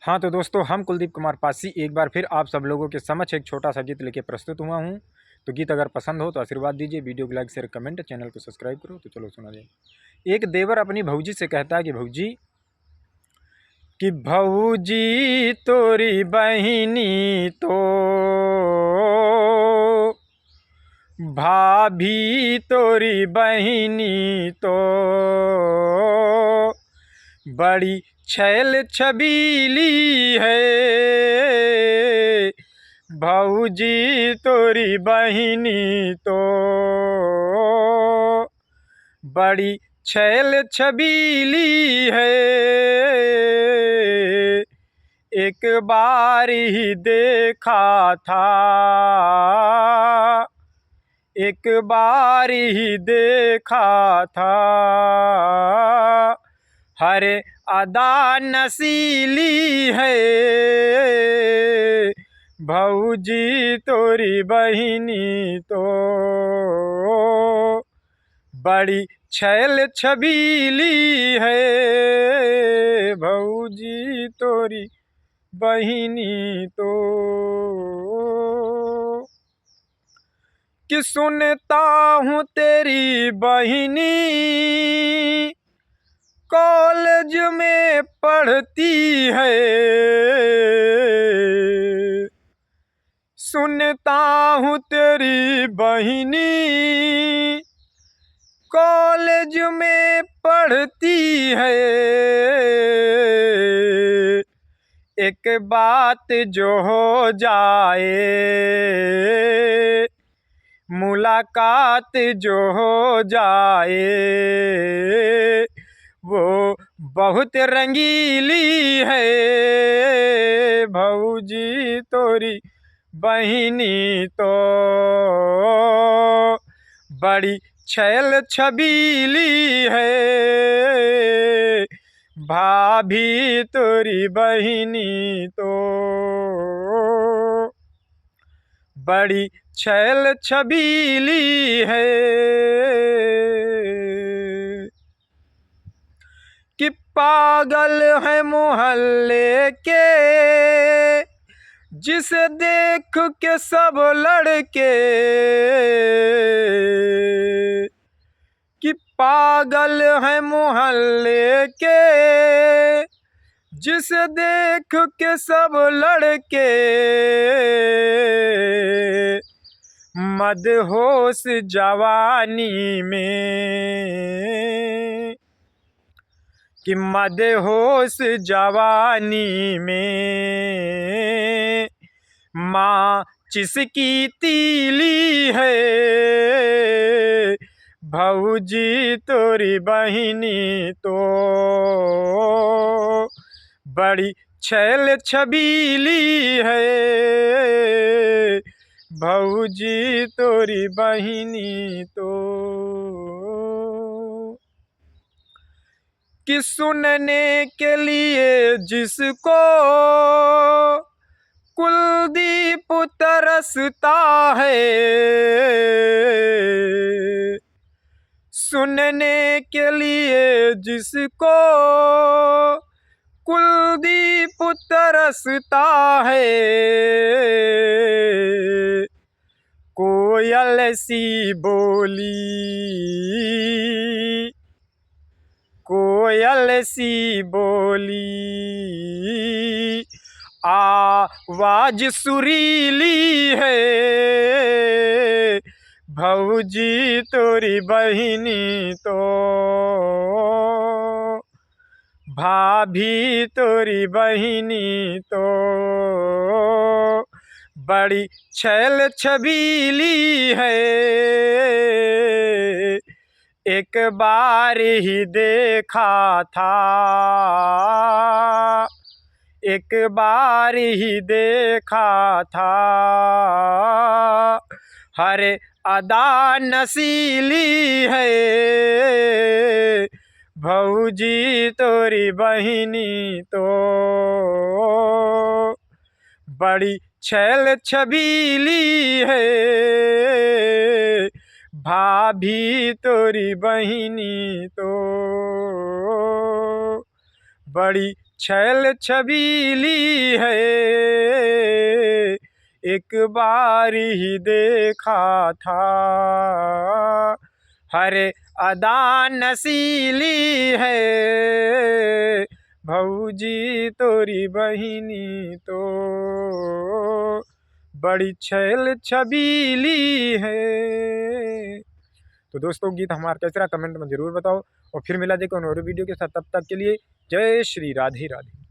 हाँ तो दोस्तों, हम कुलदीप कुमार पासी एक बार फिर आप सब लोगों के समक्ष एक छोटा सा गीत लेके प्रस्तुत हुआ हूँ। तो गीत अगर पसंद हो तो आशीर्वाद दीजिए, वीडियो को लाइक शेयर कमेंट, चैनल को सब्सक्राइब करो। तो चलो सुना जाए। एक देवर अपनी भौजी से कहता है कि भौजी तोरी बहिनी तो भाभी तोरी बहिनी तो बड़ी छैल छबीली है। भौजी तोरी बहिनी तो बड़ी छैल छबीली है। एक बार ही देखा था, एक बार ही देखा था, हर अदा नसीली है। भौजी तोरी बहिनी तो बड़ी छैल छबीली है। भौजी तोरी बहिनी तो कि सुनता हूँ तेरी बहिनी कॉलेज में पढ़ती है। सुनता हूँ तेरी बहिनी कॉलेज में पढ़ती है। एक बात जो हो जाए, मुलाकात जो हो जाए, वो बहुत रंगीली है। भौजी तोरी बहिनी तो बड़ी छैल छबीली है। भाभी तोरी बहिनी तो बड़ी छैल छबीली है। कि पागल है मोहल्ले के जिसे देख के सब लड़के, कि पागल है मोहल्ले के जिसे देख के सब लड़के, मदहोश जवानी में, कि मदहोश जवानी में माँ चिसकी तीली है। भौजी तोरी बहिनी तो बड़ी छैल छबीली है। भौजी तोरी बहिनी तो कि सुनने के लिए जिसको कुलदीप तरसता है, सुनने के लिए जिसको कुलदीप तरसता है, कोयल सी बोली, कोयल सी बोली, आवाज सुरीली है। भौजी तोरी बहिनी तो भाभी तोरी बहिनी तो बड़ी छैल छबीली है। एक बार ही देखा था, एक बार ही देखा था, हर अदा नसीली है। भौजी तोरी बहिनी तो बड़ी छैल छबीली है। भाभी तोरी बहिनी तो बड़ी छैल छबीली है, एक बार ही देखा था, हरे अदा नसीली है, भौजी तोरी बहिनी तो बड़ी छैल छबीली है। तो दोस्तों गीत हमारा कैसा कमेंट में ज़रूर बताओ और फिर मिला देखो और वीडियो के साथ, तब तक के लिए जय श्री राधे राधे।